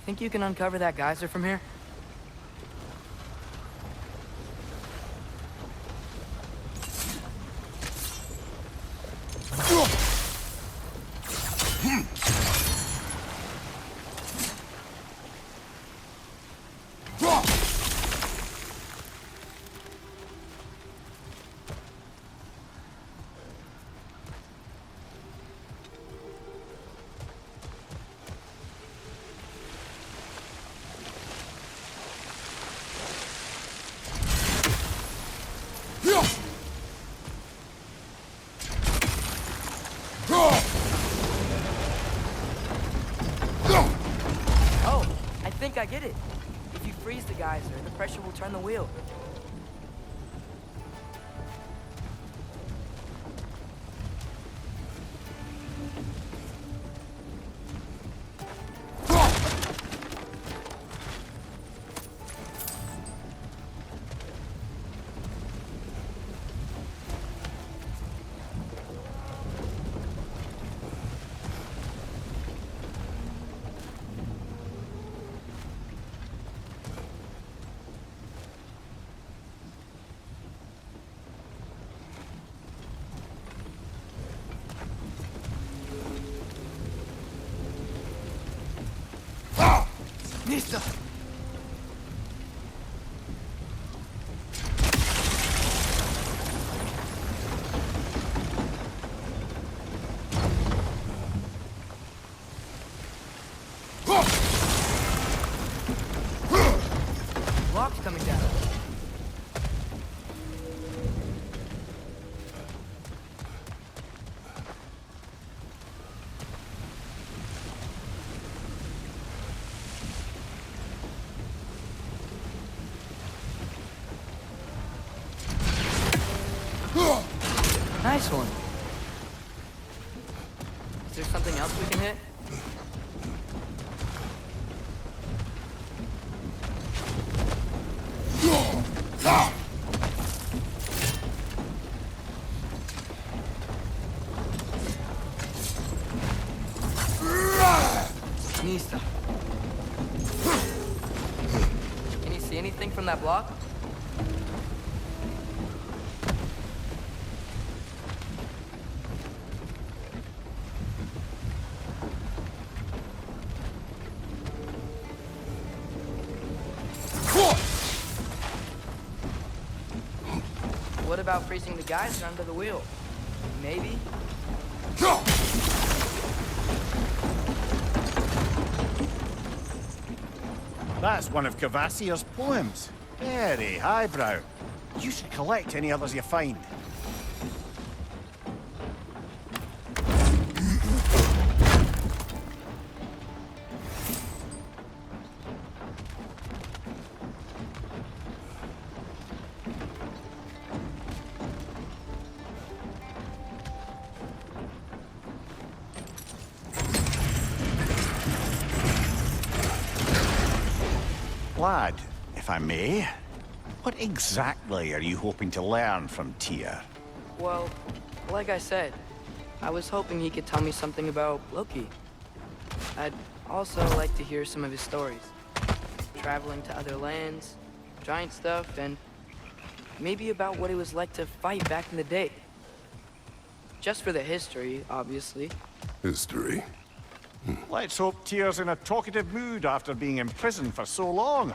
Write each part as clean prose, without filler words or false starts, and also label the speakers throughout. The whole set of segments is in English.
Speaker 1: Think you can uncover that geyser from here? I get it. If you freeze the geyser, the pressure will turn the wheel. Listo. Block's coming down. Nice one. Is there something else we can hit? Nista. Can you see anything from that block? What about freezing the geyser under the wheel? Maybe?
Speaker 2: That's one of Cavassier's poems. Very highbrow. You should collect any others you find. Lad, if I may, what exactly are you hoping to learn from Tyr?
Speaker 1: Well, like I said, I was hoping he could tell me something about Loki. I'd also like to hear some of his stories. Traveling to other lands, giant stuff, and maybe about what it was like to fight back in the day. Just for the history, obviously.
Speaker 3: History?
Speaker 2: Let's hope Tyr's in a talkative mood after being imprisoned for so long.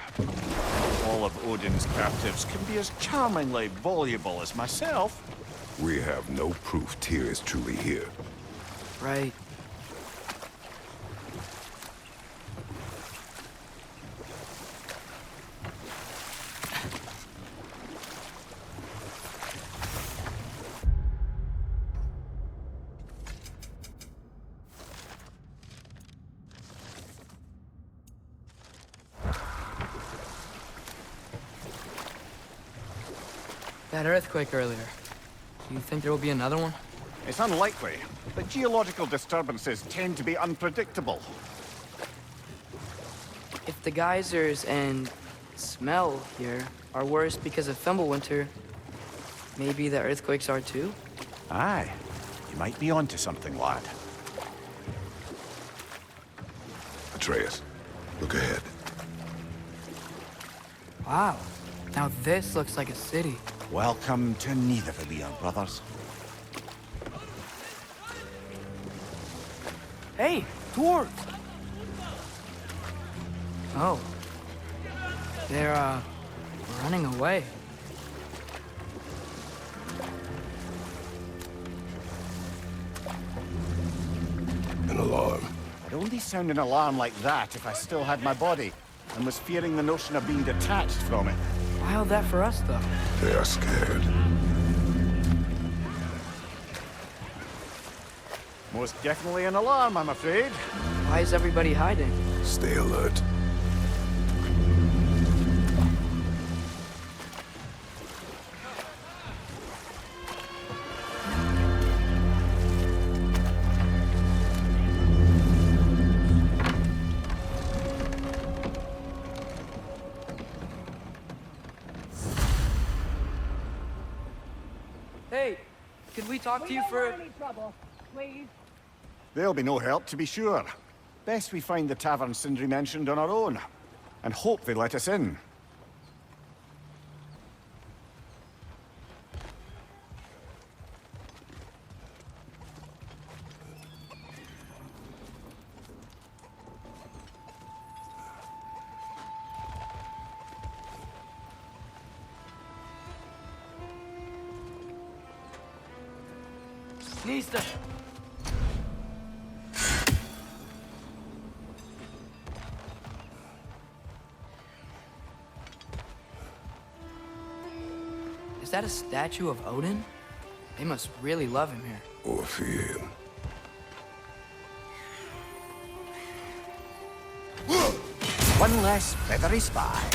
Speaker 2: All of Odin's captives can be as charmingly voluble as myself.
Speaker 3: We have no proof Tyr is truly here.
Speaker 1: Right. That earthquake earlier. Do you think there will be another one?
Speaker 2: It's unlikely, but geological disturbances tend to be unpredictable.
Speaker 1: If the geysers and smell here are worse because of Fimbulwinter, maybe the earthquakes are too?
Speaker 2: Aye, you might be onto something, lad.
Speaker 3: Atreus, Look ahead.
Speaker 1: Wow. Now this looks like a city.
Speaker 2: Welcome to Nidavellir, brothers.
Speaker 1: Hey, dwarves! Oh. They're, running away.
Speaker 3: An alarm.
Speaker 2: I'd only sound an alarm like that if I still had my body, and was fearing the notion of being detached from it.
Speaker 1: Wild that for us, though.
Speaker 3: They are scared.
Speaker 2: Most definitely an alarm, I'm afraid.
Speaker 1: Why is everybody hiding?
Speaker 3: Stay alert.
Speaker 1: Hey, could we talk to you for...
Speaker 4: any trouble, please.
Speaker 2: There'll be no help, to be sure. Best we find the tavern Sindri mentioned on our own, and hope they let us in.
Speaker 1: Nista! Is that a statue of Odin? They must really love him here.
Speaker 3: Or fear him.
Speaker 2: One less feathery spy.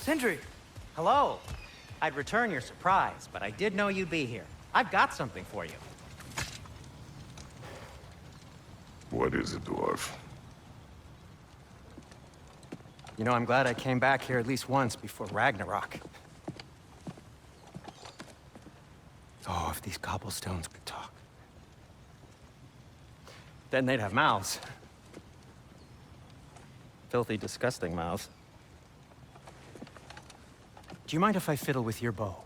Speaker 1: Sindri!
Speaker 5: Hello. I'd return your surprise, but I did know you'd be here. I've got something for you.
Speaker 3: What is it, dwarf?
Speaker 5: You know, I'm glad I came back here at least once before Ragnarok. Oh, if these cobblestones could talk. Then they'd have mouths. Filthy, disgusting mouths. Do you mind if I fiddle with your bow?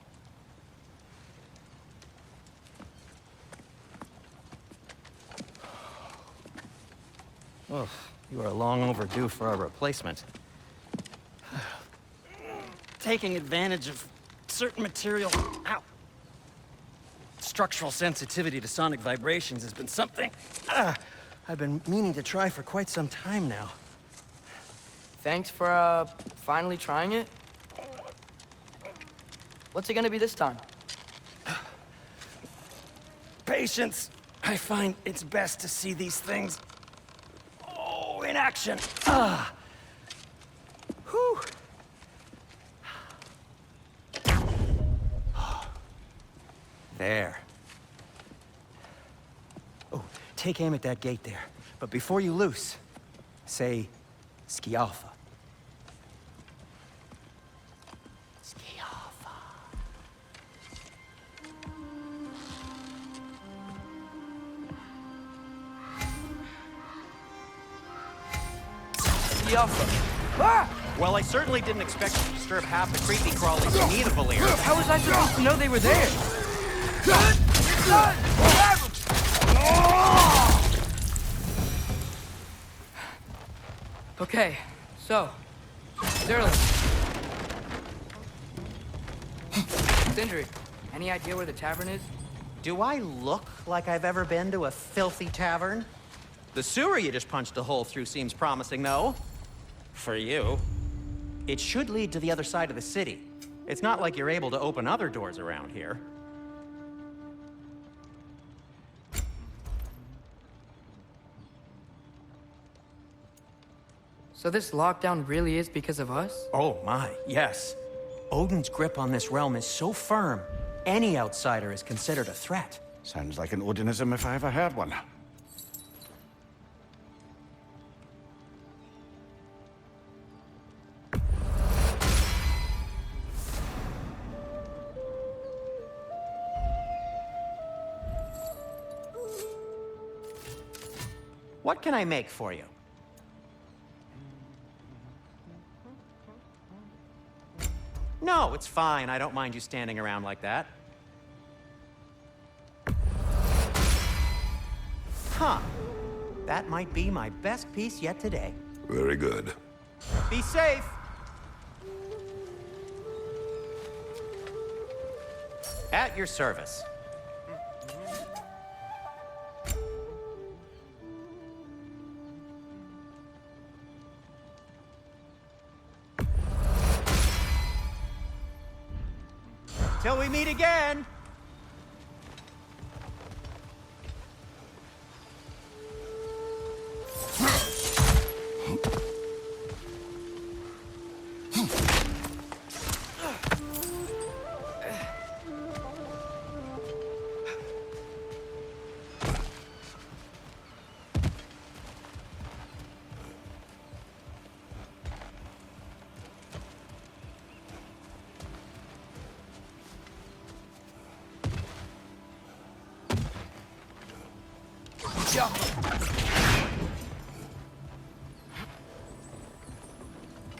Speaker 5: Oh, you are long overdue for a replacement. Taking advantage of certain material... Ow! Structural sensitivity to sonic vibrations has been something I've been meaning to try for quite some time now.
Speaker 1: Thanks for, finally trying it. What's it gonna be this time?
Speaker 5: Patience. I find it's best to see these things... Oh, in action. Ah. Whew. There. Oh, take aim at that gate there. But before you loose, say, Skialfa. Skialfa.
Speaker 1: Skialfa. Ah!
Speaker 5: Well, I certainly didn't expect to disturb half the creepy crawlies in Nidavellir.
Speaker 1: How was I supposed to know they were there? Okay, so, Sterling. Sindri, any idea where the tavern is?
Speaker 5: Do I look like I've ever been to a filthy tavern? The sewer you just punched a hole through seems promising, though. For you. It should lead to the other side of the city. It's not like you're able to open other doors around here.
Speaker 1: So this lockdown really is because of us?
Speaker 5: Oh my, yes. Odin's grip on this realm is so firm, any outsider is considered a threat.
Speaker 2: Sounds like an Odinism if I ever heard one.
Speaker 5: What can I make for you? No, it's fine. I don't mind you standing around like that. Huh. That might be my best piece yet today.
Speaker 3: Very good.
Speaker 5: Be safe! At your service. Till we meet again!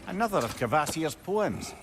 Speaker 2: Another of Kvasir's poems.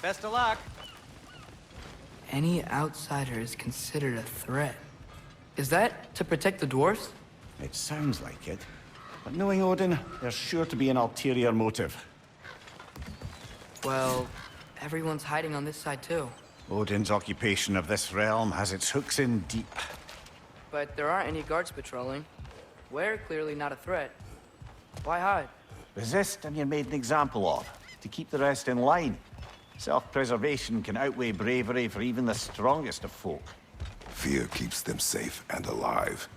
Speaker 5: Best of luck.
Speaker 1: Any outsider is considered a threat. Is that to protect the dwarfs?
Speaker 2: It sounds like it. But knowing Odin, there's sure to be an ulterior motive.
Speaker 1: Well, everyone's hiding on this side too.
Speaker 2: Odin's occupation of this realm has its hooks in deep.
Speaker 1: But there aren't any guards patrolling. We're clearly not a threat. Why hide?
Speaker 2: Resist and you're made an example of, to keep the rest in line. Self-preservation can outweigh bravery for even the strongest of folk.
Speaker 3: Fear keeps them safe and alive.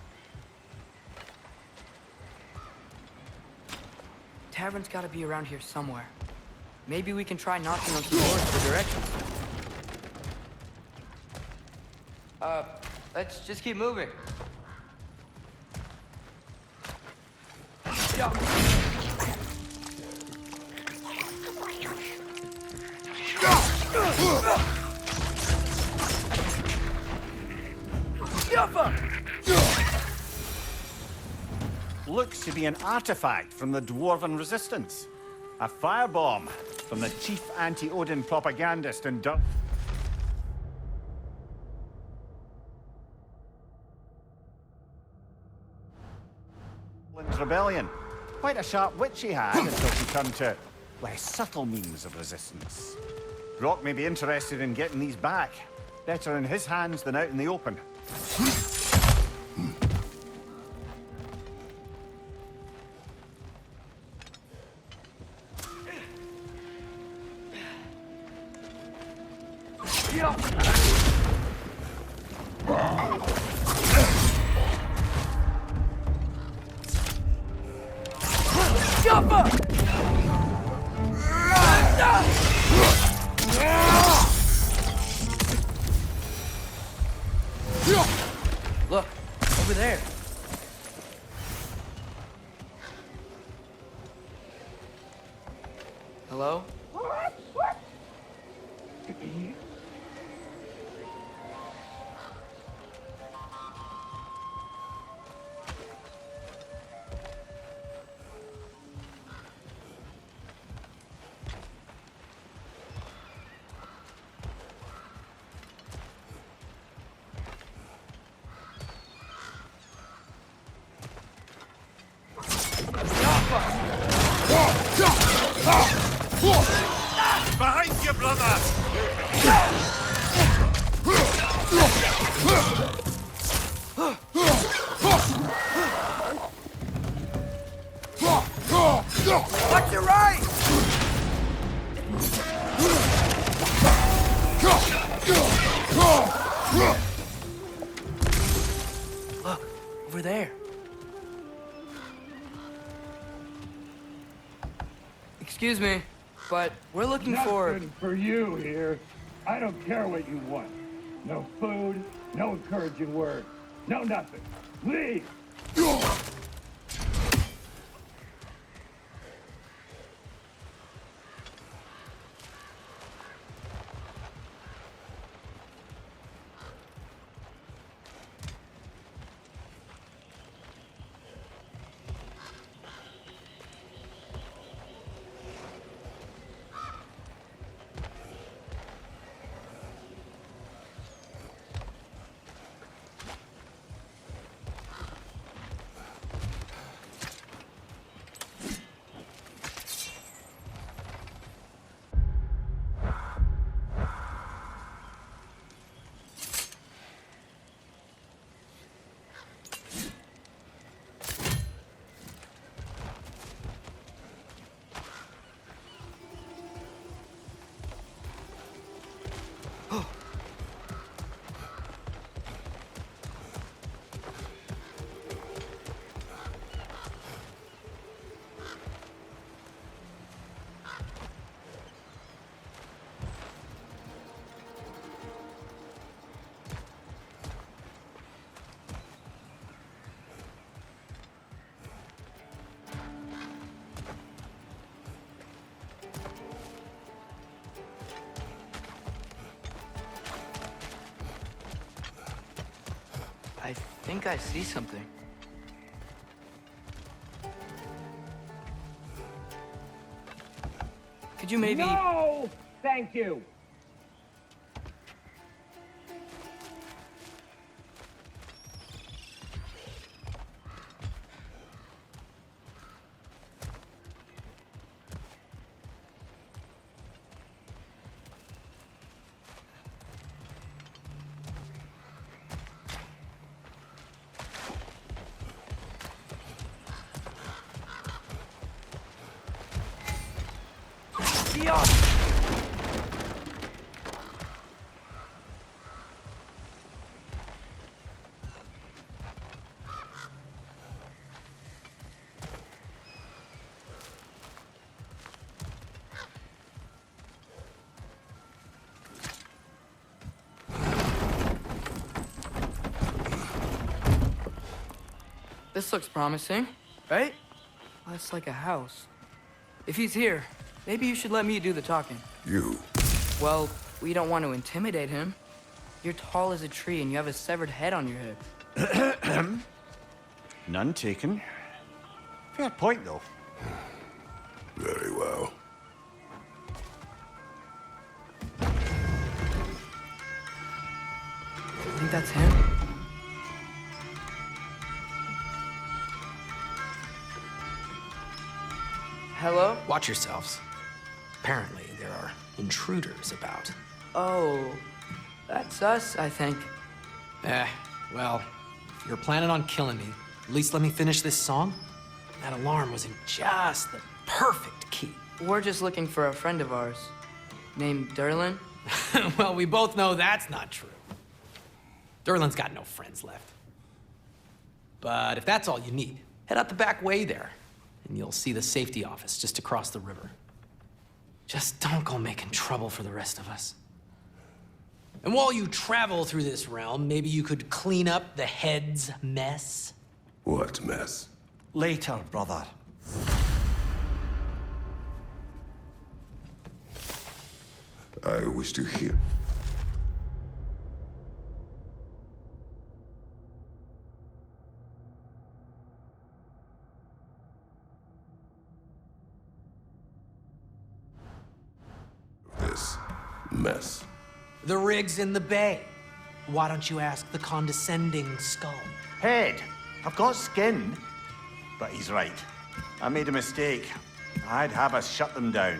Speaker 1: Tavern's gotta be around here somewhere. Maybe we can try knocking on some doors for directions. Let's just keep moving. Yeah.
Speaker 2: Looks to be an artifact from the Dwarven Resistance. A firebomb from the chief anti-Odin propagandist in Dutch. Rebellion. Quite a sharp wit she had until she turned to less subtle means of resistance. Brock may be interested in getting these back. Better in his hands than out in the open.
Speaker 1: Look, over there. Hello?
Speaker 2: Behind you, brother!
Speaker 1: Watch your right! Look, over there. Excuse me, but we're looking for...
Speaker 4: Nothing for you here. I don't care what you want. No food, no encouraging words, no nothing. Leave!
Speaker 1: I think I see something. Could you maybe...
Speaker 4: No! Thank you!
Speaker 1: This looks promising, right? That's like a house. If he's here, maybe you should let me do the talking.
Speaker 3: You.
Speaker 1: Well, we don't want to intimidate him. You're tall as a tree and you have a severed head on your head.
Speaker 2: None taken. Fair point, though.
Speaker 3: Very well.
Speaker 1: I think that's him. Hello?
Speaker 6: Watch yourselves. Apparently, there are intruders about.
Speaker 1: Oh, that's us, I think.
Speaker 6: Well, if you're planning on killing me, at least let me finish this song. That alarm was in just the perfect key.
Speaker 1: We're just looking for a friend of ours named Derlin.
Speaker 6: Well, we both know that's not true. Derlin's got no friends left. But if that's all you need, head out the back way there, and you'll see the safety office just across the river. Just don't go making trouble for the rest of us. And while you travel through this realm, maybe you could clean up the head's mess?
Speaker 3: What mess?
Speaker 2: Later, brother.
Speaker 3: I wish to hear. This mess.
Speaker 6: The rig's in the bay. Why don't you ask the condescending skull?
Speaker 2: Head. I've got skin. But he's right. I made a mistake. I'd have us shut them down.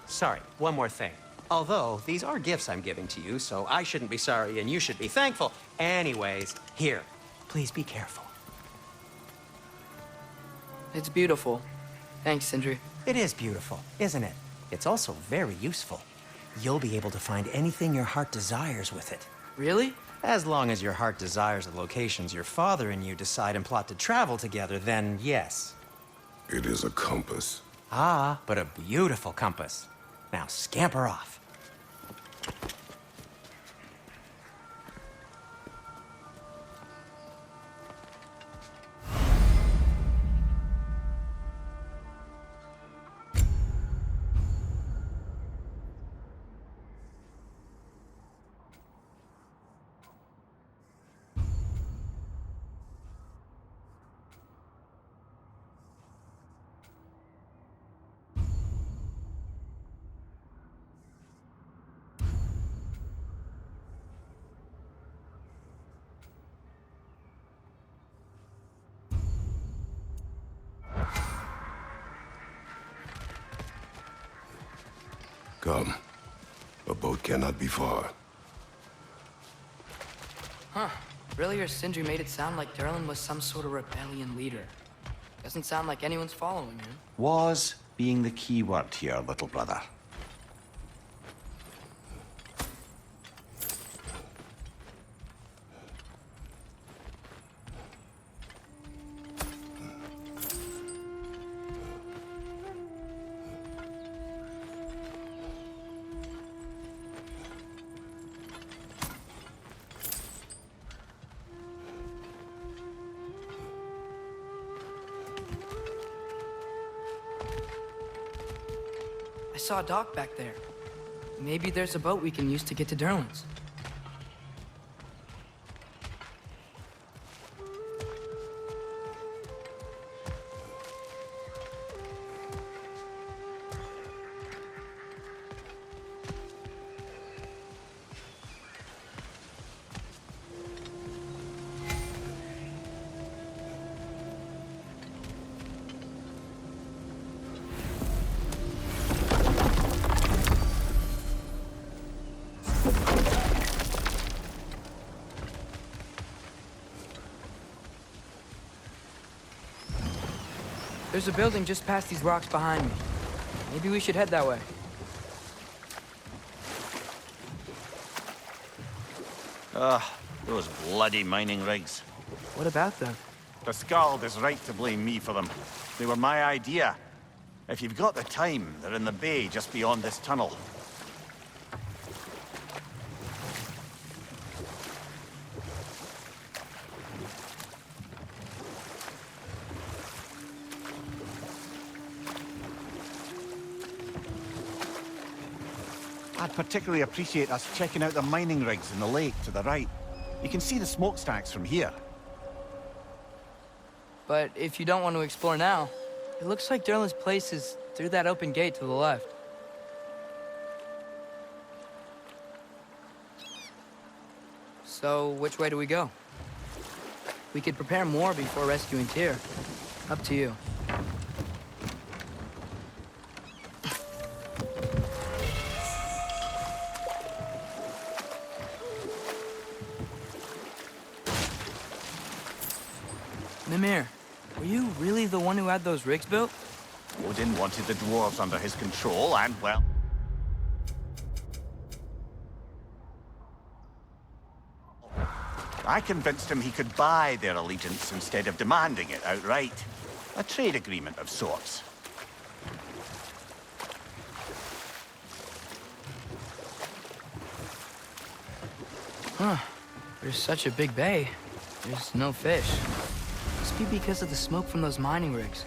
Speaker 5: Sorry, one more thing. Although, these are gifts I'm giving to you, so I shouldn't be sorry and you should be thankful. Anyways, here, please be careful.
Speaker 1: It's beautiful. Thanks, Sindri.
Speaker 5: It is beautiful, isn't it? It's also very useful. You'll be able to find anything your heart desires with it.
Speaker 1: Really?
Speaker 5: As long as your heart desires the locations your father and you decide and plot to travel together, then yes.
Speaker 3: It is a compass.
Speaker 5: Ah, but a beautiful compass. Now scamper off.
Speaker 3: Come. A boat cannot be far.
Speaker 1: Huh. Earlier, Sindri made it sound like Durlin was some sort of rebellion leader. Doesn't sound like anyone's following him.
Speaker 2: Was being the key word here, little brother.
Speaker 1: I saw a dock back there. Maybe there's a boat we can use to get to Durlin's. There's a building just past these rocks behind me. Maybe we should head that way.
Speaker 2: Those bloody mining rigs.
Speaker 1: What about them?
Speaker 2: The Skald is right to blame me for them. They were my idea. If you've got the time, they're in the bay just beyond this tunnel. I'd particularly appreciate us checking out the mining rigs in the lake to the right. You can see the smokestacks from here.
Speaker 1: But if you don't want to explore now, it looks like Durlin's place is through that open gate to the left. So, which way do we go? We could prepare more before rescuing Tyr. Up to you. Mimir, were you really the one who had those rigs built?
Speaker 2: Odin wanted the dwarves under his control, and well... I convinced him he could buy their allegiance instead of demanding it outright. A trade agreement of sorts.
Speaker 1: Huh. There's such a big bay. There's no fish. Must be because of the smoke from those mining rigs.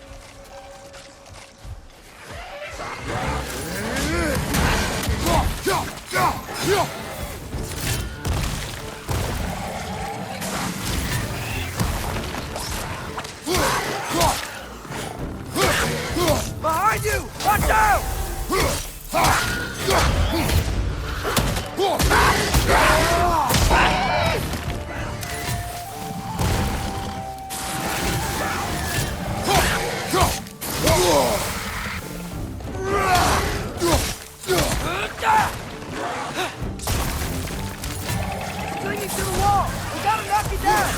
Speaker 1: clinging to the wall! We gotta knock it down!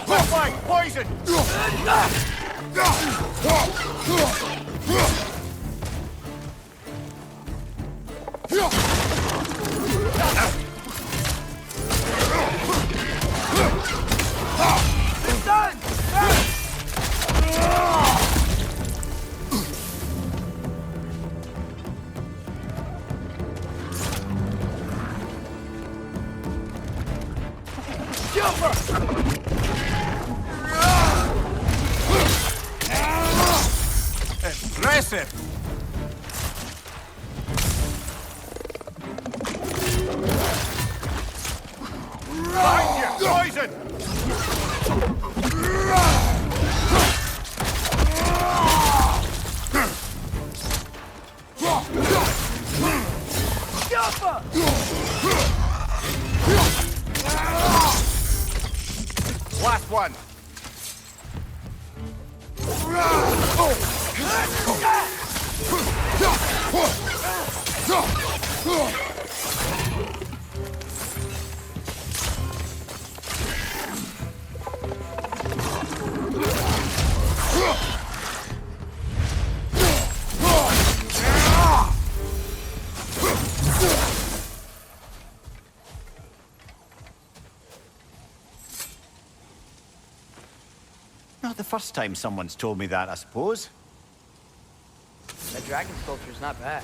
Speaker 2: Left flank, poison!
Speaker 1: It's done!
Speaker 2: Impressive! Behind you! Poison! Last one! Not the first time someone's told me that, I suppose.
Speaker 1: That dragon sculpture's not bad.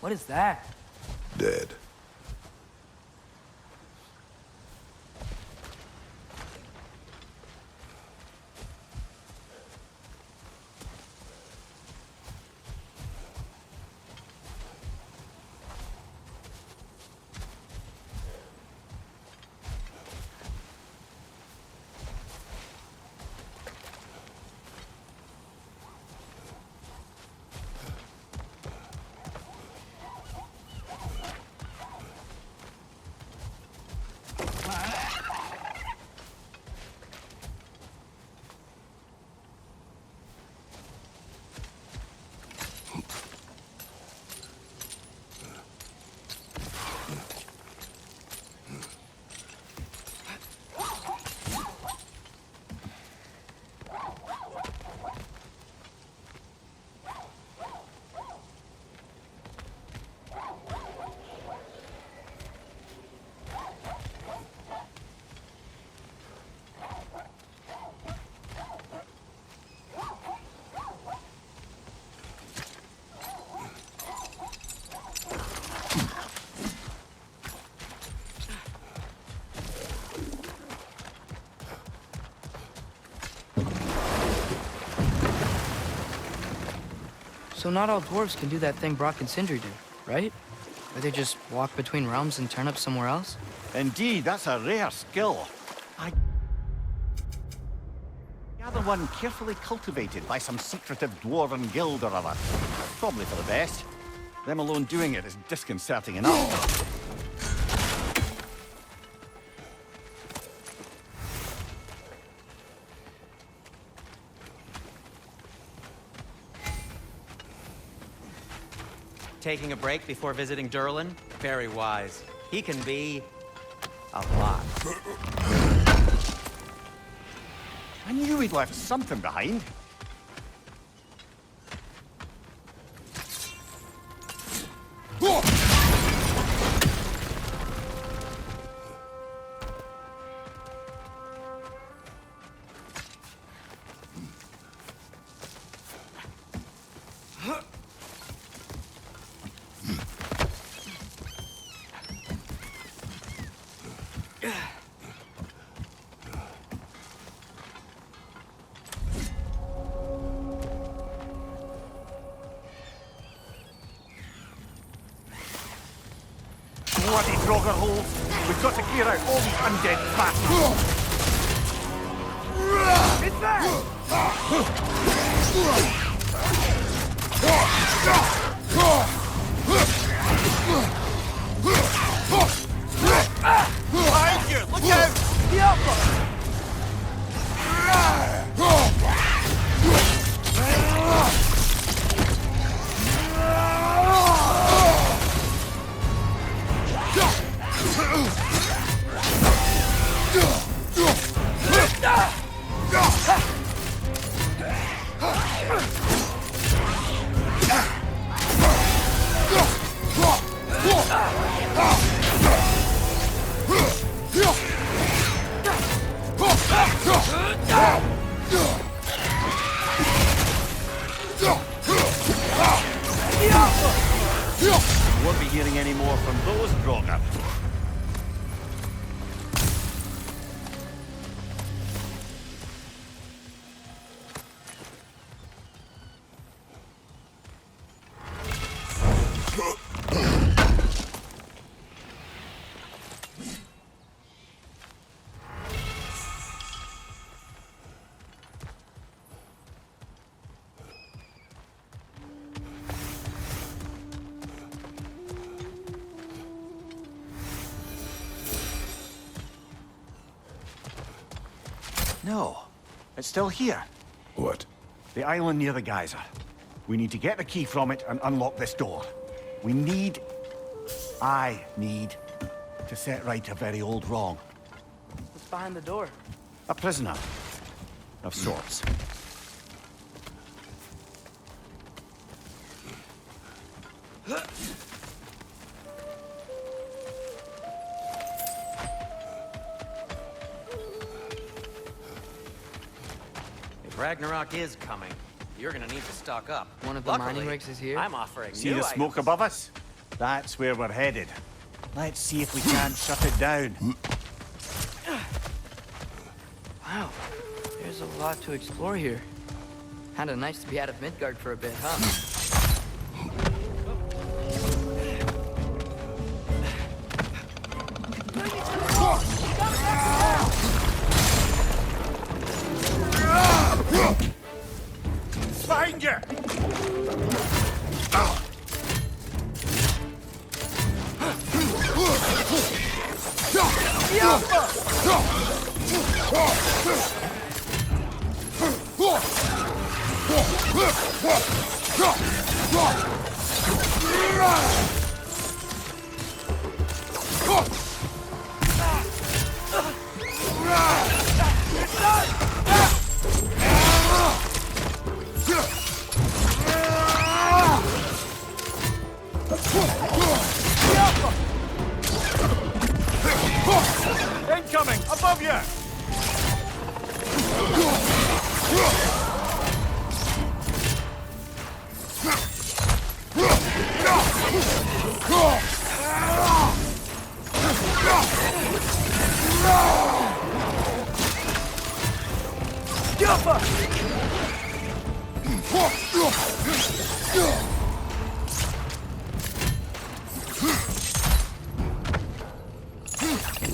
Speaker 1: What is that?
Speaker 3: Dead.
Speaker 1: So not all dwarves can do that thing Brock and Sindri do, right? Where they just walk between realms and turn up somewhere else?
Speaker 2: Indeed, that's a rare skill. I gather one carefully cultivated by some secretive dwarven guild or other. Probably for the best. Them alone doing it is disconcerting enough.
Speaker 5: Taking a break before visiting Durlin? Very wise. He can be a lot.
Speaker 2: I knew we'd left something behind. Bloody Draugr holes! We've got to clear out all these undead bastards! It's there! Behind you! Look out! The upper! Won't be hearing any more from those Draugr. No, it's still here.
Speaker 3: What?
Speaker 2: The island near the geyser. We need to get the key from it and unlock this door. I need to set right a very old wrong.
Speaker 1: What's behind the door?
Speaker 2: A prisoner of sorts.
Speaker 5: If Ragnarok is coming, you're gonna need to stock up.
Speaker 1: One of the
Speaker 5: Luckily,
Speaker 1: mining rigs is here?
Speaker 5: I'm offering
Speaker 2: See
Speaker 5: new
Speaker 2: the smoke
Speaker 5: items.
Speaker 2: above us? That's where we're headed. Let's see if we can't shut it down.
Speaker 1: Wow, there's a lot to explore here. Kinda nice to be out of Midgard for a bit, huh?
Speaker 2: Find you! Incoming! Above you!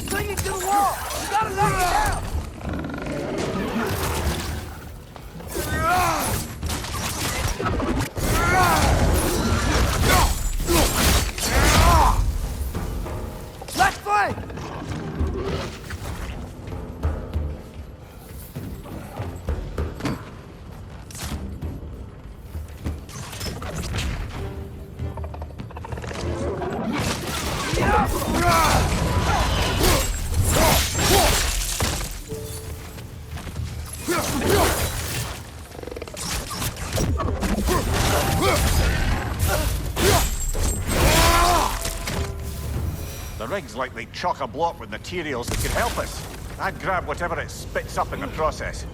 Speaker 1: Clinging to the wall! You gotta knock it down! Left flank!
Speaker 2: The rig's likely chock-a-block with materials that could help us. I'd grab whatever it spits up in the process.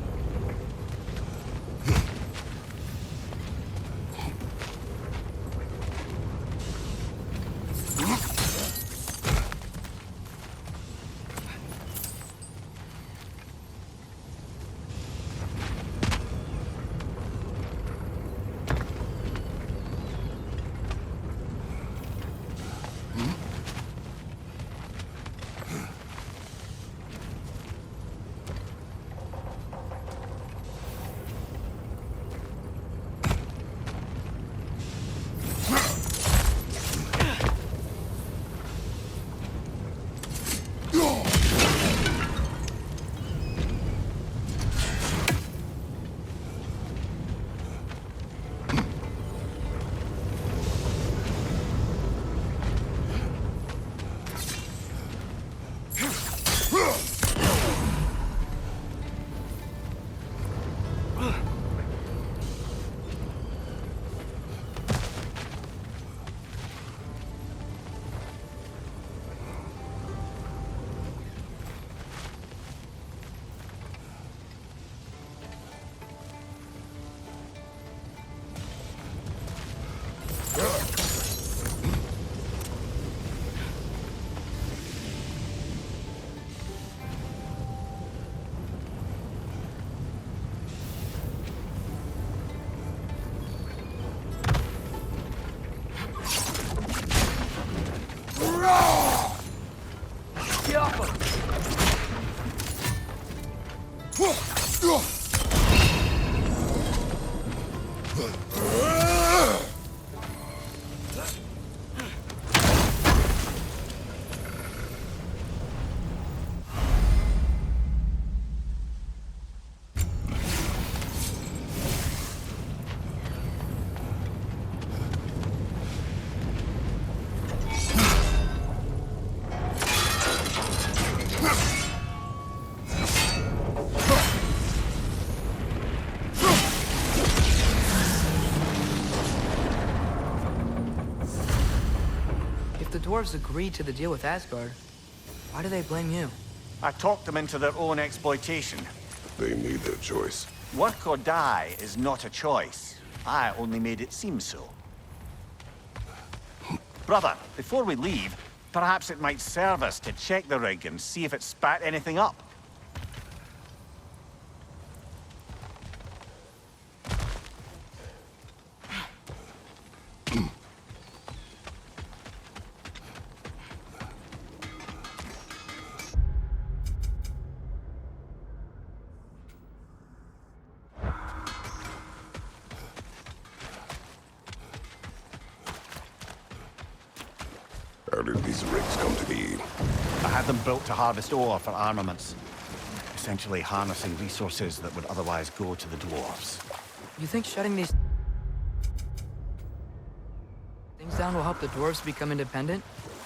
Speaker 1: Get off him! The dwarves agreed to the deal with Asgard. Why do they blame you?
Speaker 2: I talked them into their own exploitation.
Speaker 3: They made their choice.
Speaker 2: Work or die is not a choice. I only made it seem so. Brother, before we leave, perhaps it might serve us to check the rig and see if it spat anything up.
Speaker 3: How did these rigs come to be?
Speaker 2: I had them built to harvest ore for armaments. Essentially harnessing resources that would otherwise go to the dwarves.
Speaker 1: You think shutting these things down will help the dwarves become independent?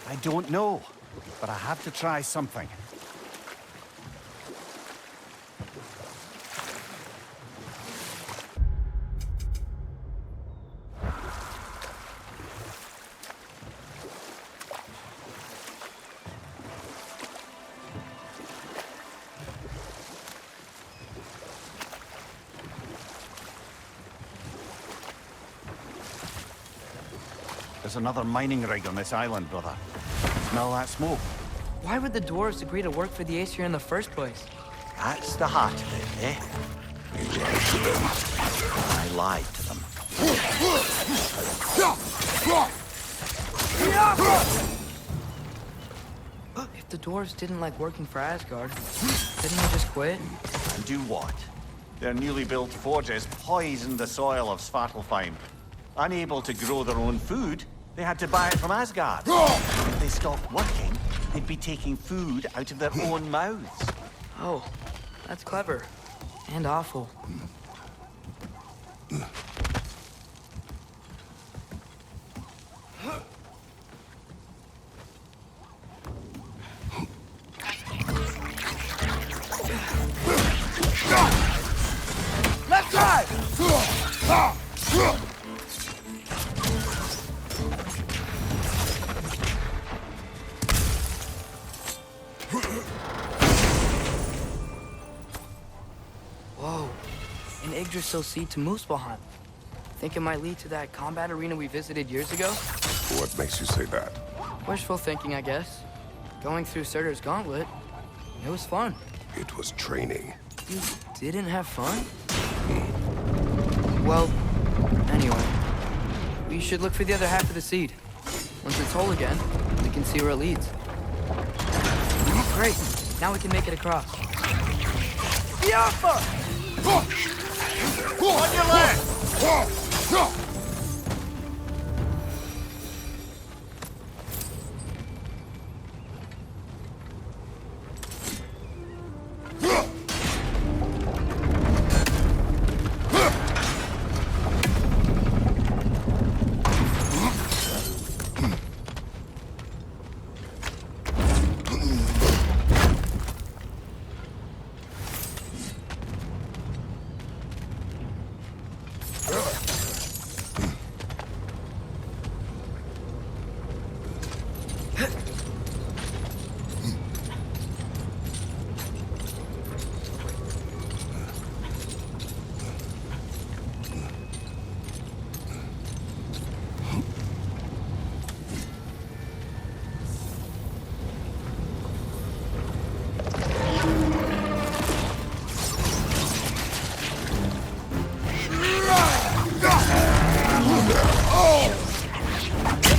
Speaker 2: I don't know, but I have to try something. There's another mining rig on this island, brother. Smell that smoke?
Speaker 1: Why would the dwarves agree to work for the Aesir in the first place?
Speaker 2: That's the heart of it, eh?
Speaker 3: He lied to them.
Speaker 2: I lied to them.
Speaker 1: If the dwarves didn't like working for Asgard, didn't they just quit?
Speaker 2: And do what? Their newly built forges poisoned the soil of Svartalfheim. Unable to grow their own food, they had to buy it from Asgard. If they stopped working, they'd be taking food out of their own mouths.
Speaker 1: Oh, that's clever. And awful.
Speaker 7: Left side!
Speaker 1: Whoa. An Yggdrasil seed to Muspelheim. Think it might lead to that combat arena we visited years ago?
Speaker 3: What makes you say that?
Speaker 1: Wishful thinking, I guess. Going through Surtur's gauntlet, it was fun.
Speaker 3: It was training.
Speaker 1: You didn't have fun? Well, anyway. We should look for the other half of the seed. Once it's whole again, we can see where it leads. Great. Now we can make it across.
Speaker 7: Biafra!
Speaker 2: On your left!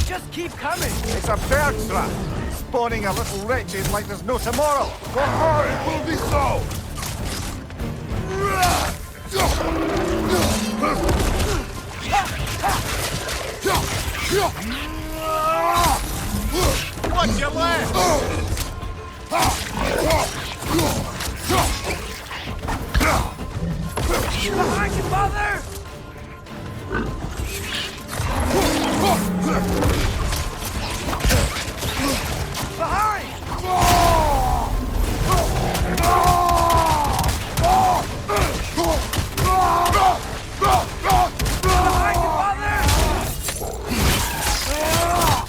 Speaker 7: Just keep coming!
Speaker 2: It's a bird trap, spawning a little wretches like there's no tomorrow.
Speaker 3: For her, it will be so!
Speaker 2: Watch your left!
Speaker 7: Behind you, mother! Behind! Behind you, mother!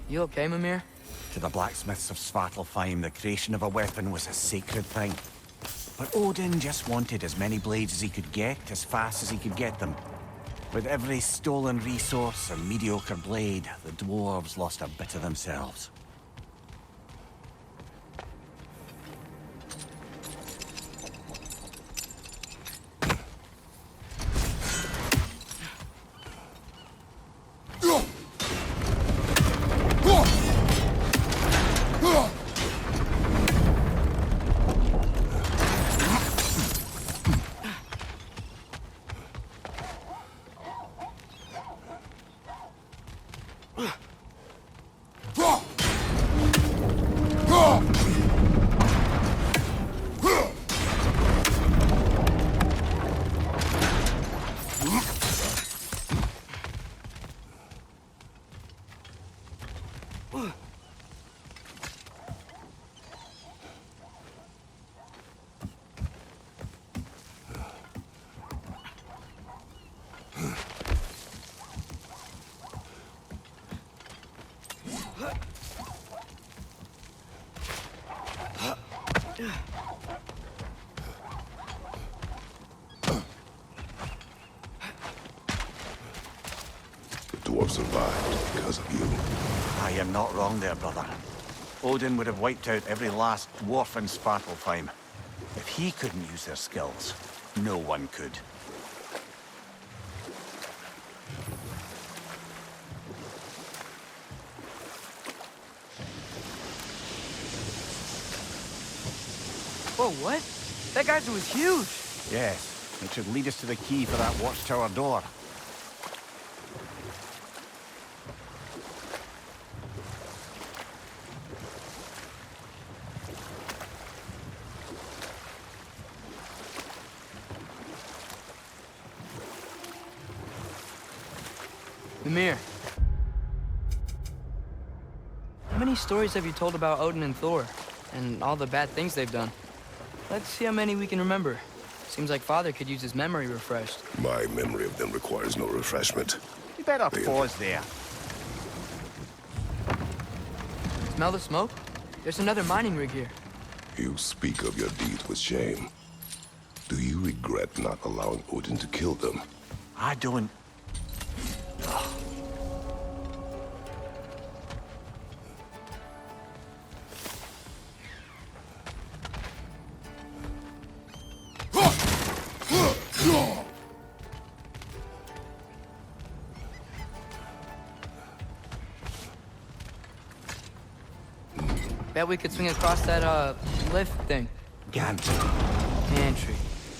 Speaker 1: You okay, Mimir?
Speaker 2: To the blacksmiths of Svartalfheim, the creation of a weapon was a sacred thing. But Odin just wanted as many blades as he could get, as fast as he could get them. With every stolen resource and mediocre blade, the dwarves lost a bit of themselves.
Speaker 3: The dwarf survived because of you.
Speaker 2: I am not wrong there, brother. Odin would have wiped out every last dwarf in Svartalfheim. If he couldn't use their skills, no one could.
Speaker 1: Whoa, what? That geyser was huge!
Speaker 2: Yes, it should lead us to the key for that watchtower door.
Speaker 1: Mimir. How many stories have you told about Odin and Thor? And all the bad things they've done? Let's see how many we can remember. Seems like Father could use his memory refreshed.
Speaker 3: My memory of them requires no refreshment.
Speaker 2: You better pause there.
Speaker 1: Smell the smoke? There's another mining rig here.
Speaker 3: You speak of your deeds with shame. Do you regret not allowing Odin to kill them?
Speaker 2: I don't...
Speaker 1: Bet we could swing across that, lift thing.
Speaker 2: Gantry.
Speaker 1: Pantry.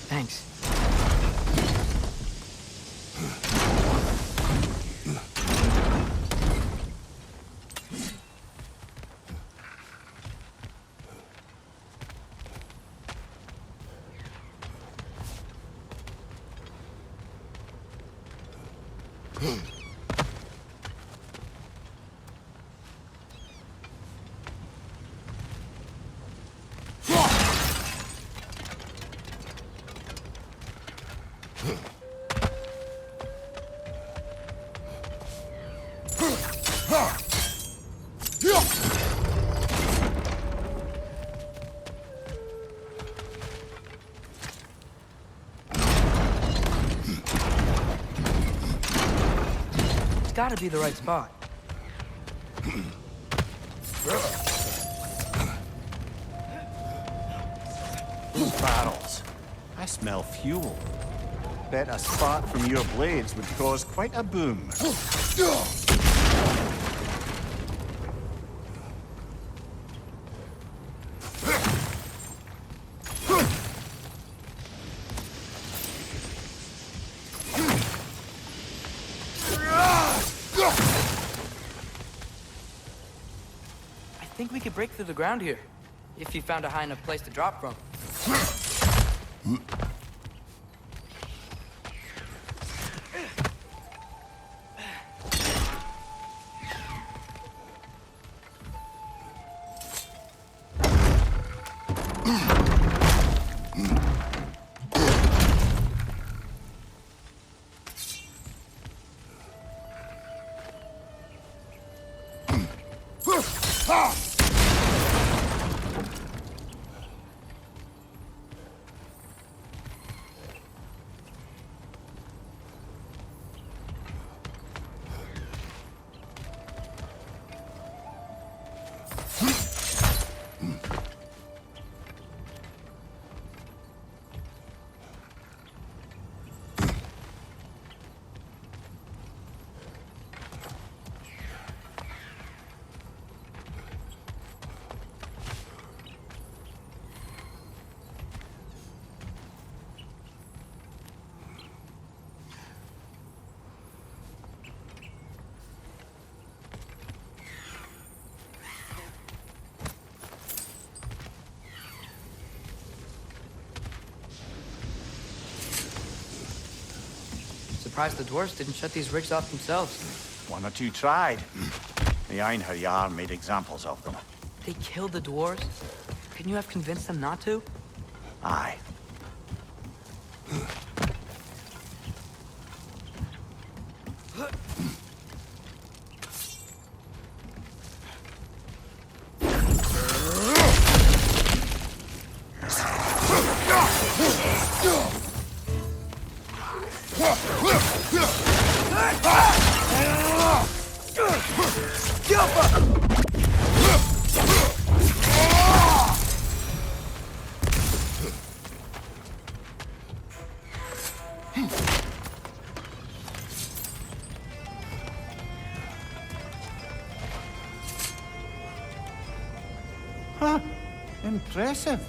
Speaker 1: Thanks. It's gotta be the right spot.
Speaker 2: Those barrels. I smell fuel. Bet a spark from your blades would cause quite a boom.
Speaker 1: I think we could break through the ground here. If you found a high enough place to drop from. Surprised the dwarves didn't shut these rigs off themselves.
Speaker 2: One or two tried. The Einherjar made examples of them.
Speaker 1: They killed the dwarves? Couldn't you have convinced them not to?
Speaker 2: Aye. Huh. Impressive.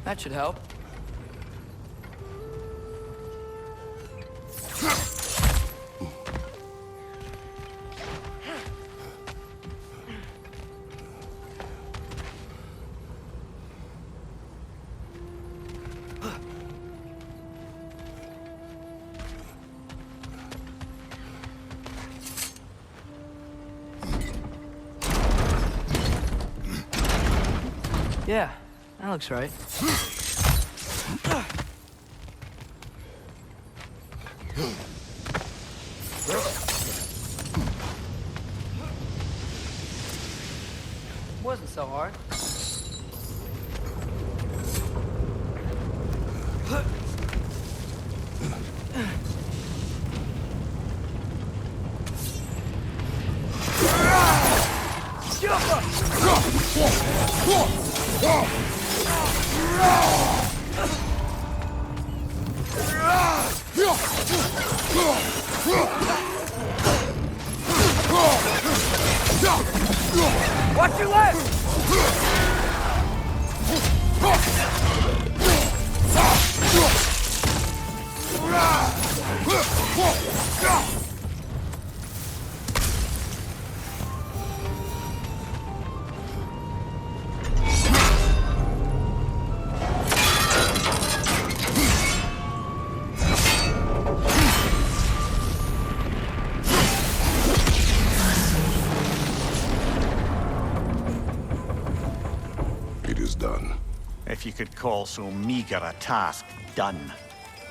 Speaker 1: That should help. Yeah, that looks right. Wasn't so hard.
Speaker 7: Watch your left!
Speaker 3: It is done.
Speaker 2: If you could call so meager a task done.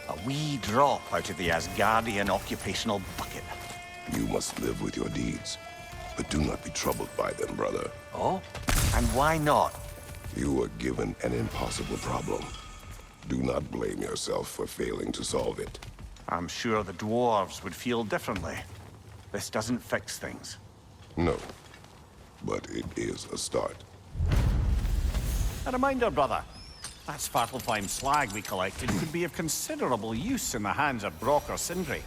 Speaker 2: A wee drop out of the Asgardian occupational bucket.
Speaker 3: You must live with your deeds, but do not be troubled by them, brother.
Speaker 2: Oh? And why not?
Speaker 3: You were given an impossible problem. Do not blame yourself for failing to solve it.
Speaker 2: I'm sure the dwarves would feel differently. This doesn't fix things.
Speaker 3: No, but it is a start.
Speaker 2: A reminder, brother. That Svartalfheim slag we collected could be of considerable use in the hands of Brock or Sindri.